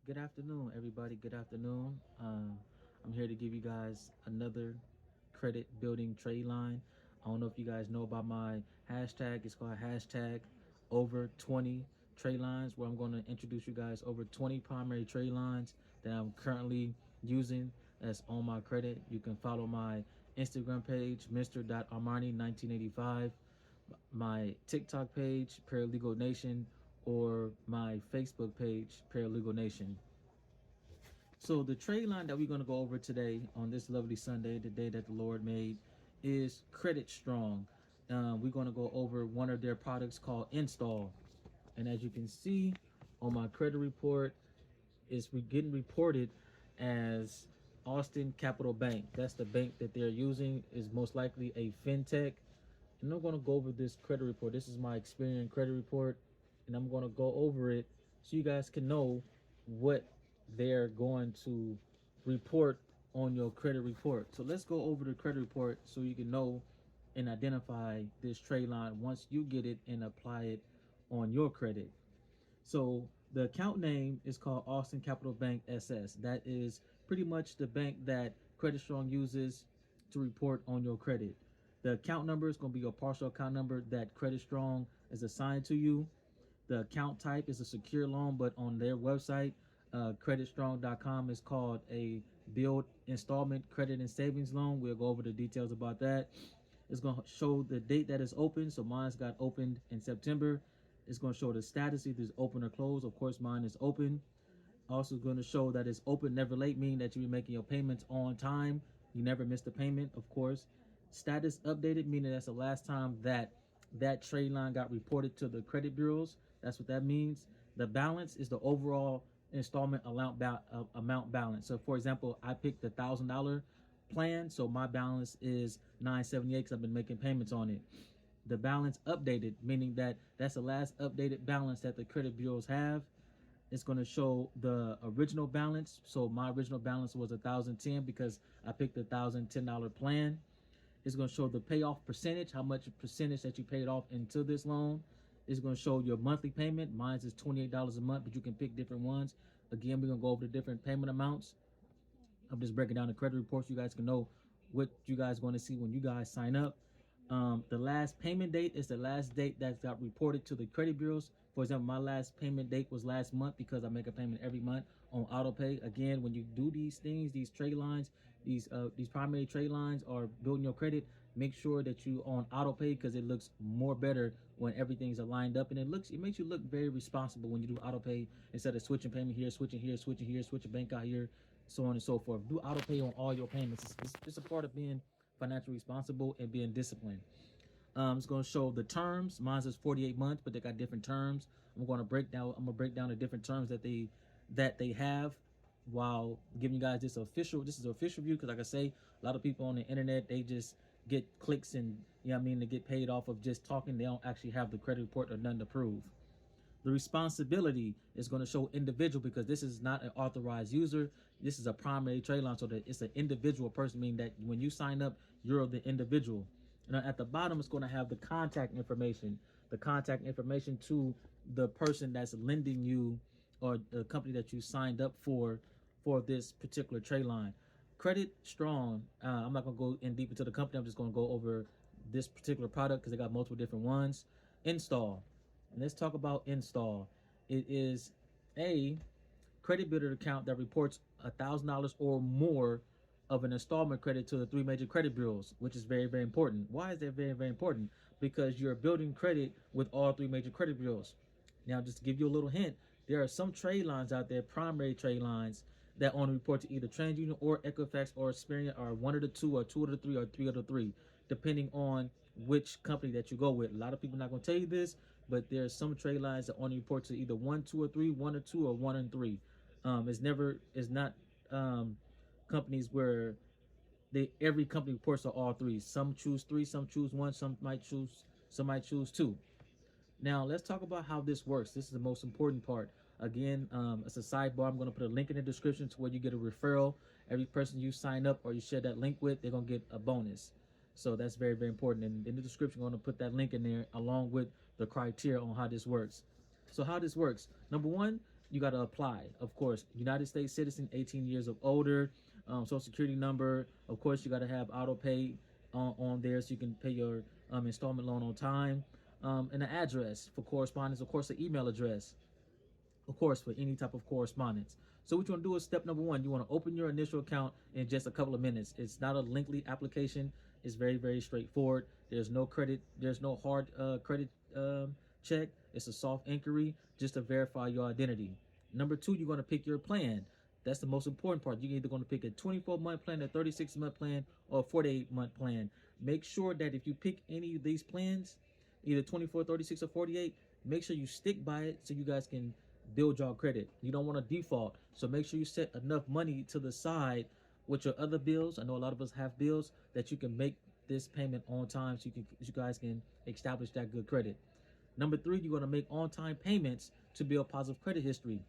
Good afternoon, everybody. Good afternoon. I'm here to give you guys another credit building trade line. I don't know if you guys know about my hashtag. It's called hashtag over 20 trade lines, where I'm going to introduce you guys over 20 primary trade lines that I'm currently using that's on my credit. You can follow my Instagram page, Mr.Armani1985, my TikTok page, Paralegal Nation, or my Facebook page, Paralegal Nation. So the trade line that we're going to go over today on this lovely Sunday, the day that the Lord made, is Credit Strong. We're going to go over one of their products called Install. And as you can see on my credit report, it's getting reported as Austin Capital Bank. That's the bank that they're using, is most likely a fintech. And I'm going to go over this credit report. This is my Experian credit report, and I'm going to go over it so you guys can know what they're going to report on your credit report. So let's go over the credit report so you can know and identify this trade line once you get it and apply it on your credit. So the account name is called Austin Capital Bank SS. That is pretty much the bank that Credit Strong uses to report on your credit. The account number is going to be your partial account number that Credit Strong is assigned to you. The account type is a secure loan, but on their website, creditstrong.com, is called a build installment credit and savings loan. We'll go over the details about that. It's going to show the date that it's open. So mine's got opened in September. It's going to show the status, either it's open or closed. Of course, mine is open. Also going to show that it's open, never late, meaning that you're making your payments on time. You never missed a payment, of course. Status updated, meaning that's the last time that that trade line got reported to the credit bureaus. That's what that means. The balance is the overall installment amount balance. So, for example, I picked the $1,000 plan, so my balance is $978 because I've been making payments on it. The balance updated, meaning that that's the last updated balance that the credit bureaus have. It's going to show the original balance. So my original balance was $1,010 because I picked the $1,010 plan. It's going to show the payoff percentage, how much percentage that you paid off into this loan. It's going to show your monthly payment. Mine is $28 a month, but you can pick different ones. Again, we're going to go over the different payment amounts. I'm just breaking down the credit reports so you guys can know what you guys going to see when you guys sign up. The last payment date is the last date that got reported to the credit bureaus. For example, my last payment date was last month because I make a payment every month on autopay. Again, when you do these things, these trade lines, these primary trade lines are building your credit, make sure that you on autopay because it looks more better when everything's aligned up, and it makes you look very responsible when you do autopay instead of switching payment here, switching here, switching here, switching bank out here, so on and so forth. Do autopay on all your payments. It's a part of being financially responsible and being disciplined. It's going to show the terms. Mine says 48 months, but they got different terms. I'm going to break down the different terms that they have while giving you guys this official. This is an official view because, like I say, a lot of people on the internet, they just get clicks and, you know what I mean, they get paid off of just talking. They don't actually have the credit report or nothing to prove. The responsibility is going to show individual because this is not an authorized user. This is a primary trade line, so that it's an individual person, meaning that when you sign up, you're the individual. And at the bottom, it's going to have the contact information to the person that's lending you or the company that you signed up for this particular trade line. Credit Strong, I'm not going to go in deep into the company. I'm just going to go over this particular product because they got multiple different ones. Install. And let's talk about Install. It is a credit builder account that reports $1,000 or more of an installment credit to the three major credit bureaus, which is very, very important. Why is that very, very important? Because you're building credit with all three major credit bureaus. Now, just to give you a little hint, there are some trade lines out there, primary trade lines, that only report to either TransUnion or Equifax or Experian, or one of the two, or two of the three, or three of the three, depending on which company that you go with. A lot of people are not going to tell you this, but there are some trade lines that only report to either one, two, or three, one or two, or one and three. It's not companies where every company reports to all three. Some choose three, some choose one, some might choose two. Now let's talk about how this works. This is the most important part. Again, it's a sidebar. I'm going to put a link in the description to where you get a referral. Every person you sign up or you share that link with, they're going to get a bonus. So that's very, very important. And in the description, I'm going to put that link in there along with the criteria on how this works. So how this works. Number one, you got to apply. Of course, United States citizen, 18 years of older, social security number. Of course, you got to have auto pay on there so you can pay your installment loan on time. And an address for correspondence. Of course, an email address, of course, for any type of correspondence. So what you want to do is step number one. You want to open your initial account in just a couple of minutes. It's not a lengthy application. It's very, very straightforward. There's no credit. There's no hard credit check. It's a soft inquiry just to verify your identity. Number two, you're going to pick your plan. That's the most important part. You're either going to pick a 24-month plan, a 36-month plan, or a 48-month plan. Make sure that if you pick any of these plans, either 24, 36, or 48, make sure you stick by it so you guys can build your credit. You don't want to default, so make sure you set enough money to the side with your other bills. I know a lot of us have bills that you can make this payment on time, so you guys can establish that good credit. Number three, you're going to make on-time payments to build positive credit history.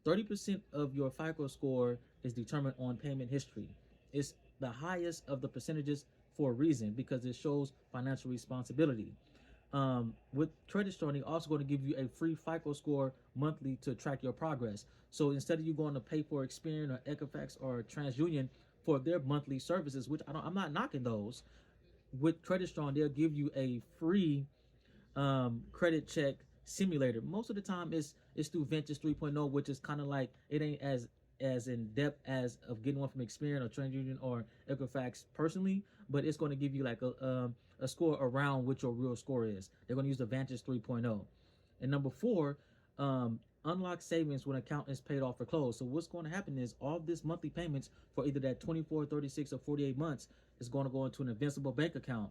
30% of your FICO score is determined on payment history. It's the highest of the percentages for a reason, because it shows financial responsibility. With creditstrong, they're also going to give you a free FICO score monthly to track your progress. So instead of you going to pay for Experian or Equifax or TransUnion for their monthly services, which I'm not knocking those, with creditstrong, they'll give you a free credit check simulator. Most of the time it's through Ventures 3.0, which is kind of like, it ain't as in depth as of getting one from Experian or TransUnion or Equifax personally, but it's going to give you like a score around what your real score is. They're going to use the Vantage 3.0. And number four, unlock savings when account is paid off or closed. So what's going to happen is all this monthly payments for either that 24, 36, or 48 months is going to go into an invincible bank account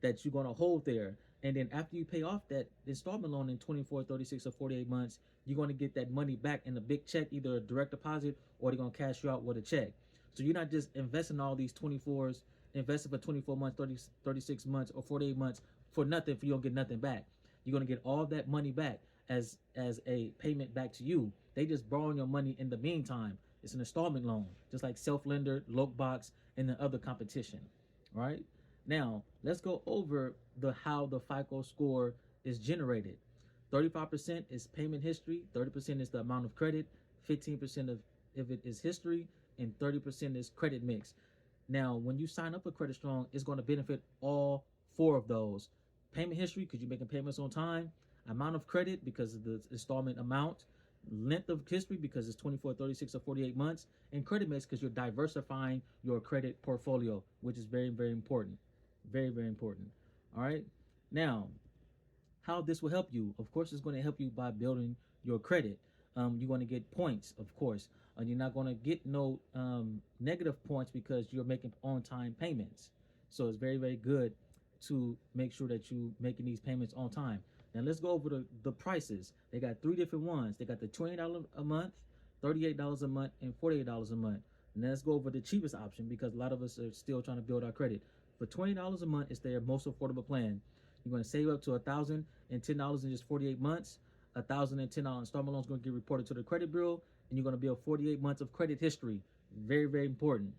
that you're going to hold there. And then after you pay off that installment loan in 24, 36, or 48 months, you're going to get that money back in a big check, either a direct deposit or they're going to cash you out with a check. So you're not just investing all these 24s, investing for 24 months, 36 months, or 48 months for nothing, for you don't get nothing back. You're going to get all that money back as a payment back to you. They just borrowing your money in the meantime. It's an installment loan, just like Self-Lender, Lockbox, and the other competition, right? Now, let's go over how the FICO score is generated. 35% is payment history, 30% is the amount of credit, 15% of it is history, and 30% is credit mix. Now, when you sign up for creditstrong, it's going to benefit all four of those. Payment history, because you're making payments on time. Amount of credit, because of the installment amount. Length of history, because it's 24, 36, or 48 months. And credit mix, because you're diversifying your credit portfolio, which is very, very important. Very, very important. All right. Now, how this will help you? Of course, it's going to help you by building your credit. You're going to get points, of course. You're not going to get no negative points because you're making on-time payments. So it's very, very good to make sure that you're making these payments on time. Now let's go over the prices. They got three different ones. They got the $20 a month, $38 a month, and $48 a month. And let's go over the cheapest option, because a lot of us are still trying to build our credit. For $20 a month, it's their most affordable plan. You're going to save up to $1,010 in just 48 months. $1,010 installment loan is going to get reported to the credit bureau, and you're going to build 48 months of credit history. Very, very important.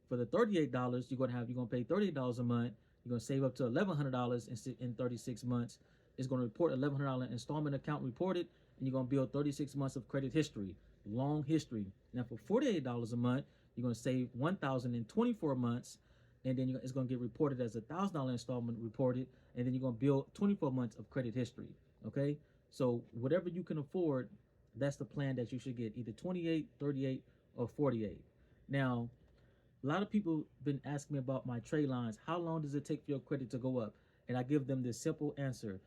For the $38, you're going to pay $38 a month. You're going to save up to $1,100 in 36 months. It's going to report $1,100 installment account reported, and you're going to build 36 months of credit history, long history. Now for $48 a month, you're going to save $1,000 in 24 months, and then it's going to get reported as $1,000 installment reported, and then you're going to build 24 months of credit history. Okay, so whatever you can afford, that's the plan that you should get, either 28, 38, or 48. Now, a lot of people been asking me about my trade lines. How long does it take for your credit to go up? And I give them this simple answer.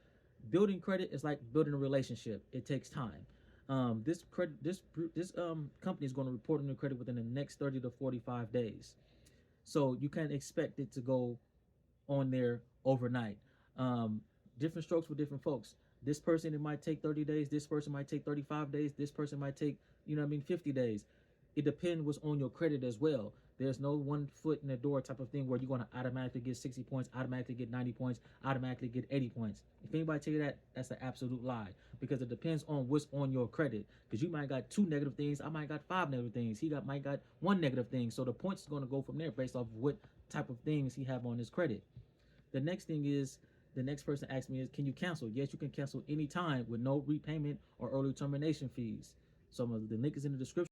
Building credit is like building a relationship. It takes time. This company is going to report on your credit within the next 30 to 45 days. So you can't expect it to go on there overnight. Different strokes for different folks. This person, it might take 30 days. This person might take 35 days. This person might take, 50 days. It depends what's on your credit as well. There's no one foot in the door type of thing where you're going to automatically get 60 points, automatically get 90 points, automatically get 80 points. If anybody tell you that, that's an absolute lie, because it depends on what's on your credit. Because you might got 2 negative things, I might got 5 negative things, might got 1 negative thing. So the points is going to go from there based off of what type of things he have on his credit. The next thing is, the next person asked me is, can you cancel? Yes, you can cancel anytime with no repayment or early termination fees. So the link is in the description.